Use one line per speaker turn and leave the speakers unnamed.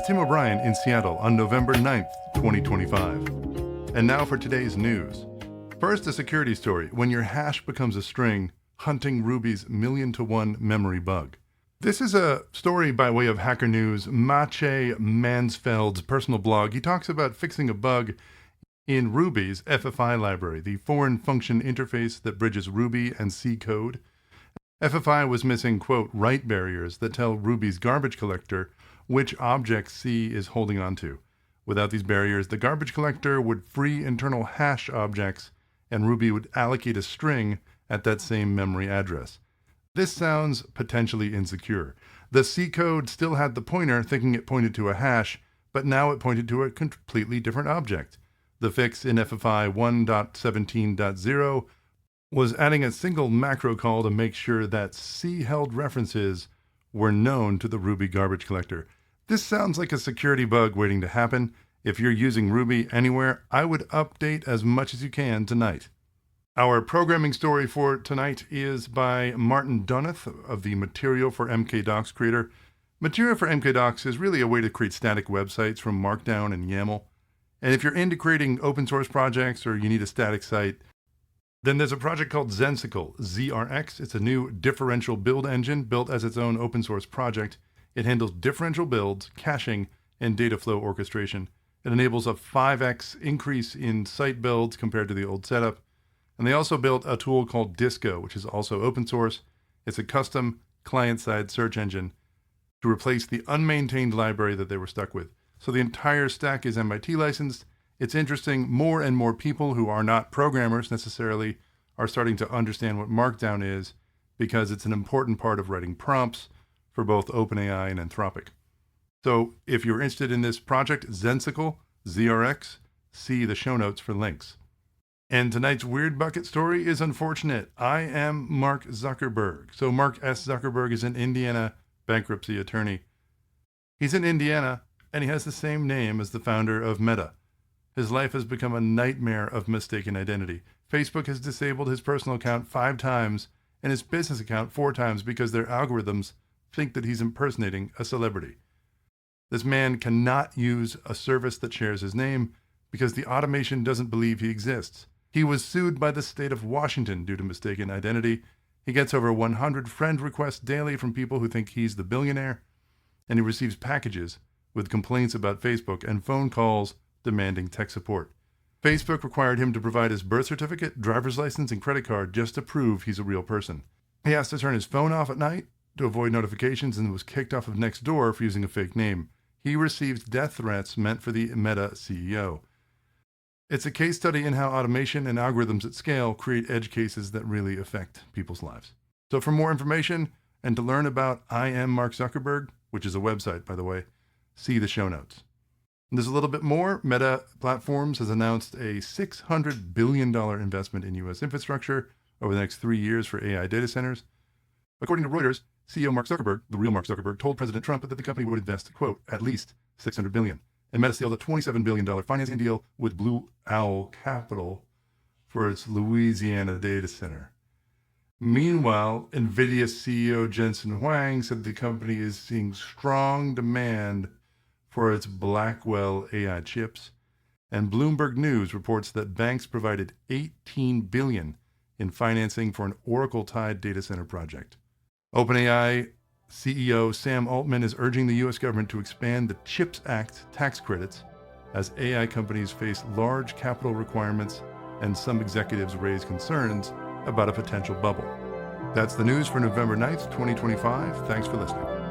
Tim O'Brien in Seattle on November 9th, 2025. And now for today's news. First, a security story. When your hash becomes a string, hunting Ruby's million-to-one memory bug. This is a story by way of Hacker News, Maciej Mensfeld's personal blog. He talks about fixing a bug in Ruby's FFI library, the foreign function interface that bridges Ruby and C code. FFI was missing, quote, write barriers that tell Ruby's garbage collector which object C is holding onto. Without these barriers, the garbage collector would free internal hash objects, and Ruby would allocate a string at that same memory address. This sounds potentially insecure. The C code still had the pointer, thinking it pointed to a hash, but now it pointed to a completely different object. The fix in FFI 1.17.0 was adding a single macro call to make sure that C-held references were known to the Ruby garbage collector. This sounds like a security bug waiting to happen. If you're using Ruby anywhere, I would update as much as you can tonight. Our programming story for tonight is by Martin Donath of the Material for MKDocs creator. Material for MKDocs is really a way to create static websites from Markdown and YAML. And if you're into creating open source projects or you need a static site, then there's a project called Zensicle, ZRX. It's a new differential build engine built as its own open source project. It handles differential builds, caching, and data flow orchestration. It enables a 5x increase in site builds compared to the old setup. And they also built a tool called Disco, which is also open source. It's a custom client-side search engine to replace the unmaintained library that they were stuck with. So the entire stack is MIT licensed. It's interesting. More and more people who are not programmers necessarily are starting to understand what Markdown is because it's an important part of writing prompts for both OpenAI and Anthropic. So if you're interested in this project, Zensicle, ZRX, see the show notes for links. And tonight's Weird Bucket story is unfortunate. I am Mark Zuckerberg. So Mark S. Zuckerberg is an Indiana bankruptcy attorney. He's in Indiana, and he has the same name as the founder of Meta. His life has become a nightmare of mistaken identity. Facebook has disabled his personal account 5 times and his business account 4 times because their algorithms think that he's impersonating a celebrity. This man cannot use a service that shares his name because the automation doesn't believe he exists. He was sued by the state of Washington due to mistaken identity. He gets over 100 friend requests daily from people who think he's the billionaire, and he receives packages with complaints about Facebook and phone calls demanding tech support. Facebook required him to provide his birth certificate, driver's license, and credit card just to prove he's a real person. He has to turn his phone off at night to avoid notifications and was kicked off of Nextdoor for using a fake name. He receives death threats meant for the Meta CEO. It's a case study in how automation and algorithms at scale create edge cases that really affect people's lives. So for more information and to learn about I Am Mark Zuckerberg, which is a website, by the way, see the show notes. And there's a little bit more. Meta Platforms has announced a $600 billion investment in U.S. infrastructure over the next 3 years for AI data centers. According to Reuters, CEO Mark Zuckerberg, the real Mark Zuckerberg, told President Trump that the company would invest, quote, at least $600 billion. And Meta sealed a $27 billion financing deal with Blue Owl Capital for its Louisiana data center. Meanwhile, Nvidia CEO Jensen Huang said the company is seeing strong demand for its Blackwell AI chips. And Bloomberg News reports that banks provided $18 billion in financing for an Oracle-tied data center project. OpenAI CEO Sam Altman is urging the U.S. government to expand the CHIPS Act tax credits as AI companies face large capital requirements and some executives raise concerns about a potential bubble. That's the news for November 9th, 2025. Thanks for listening.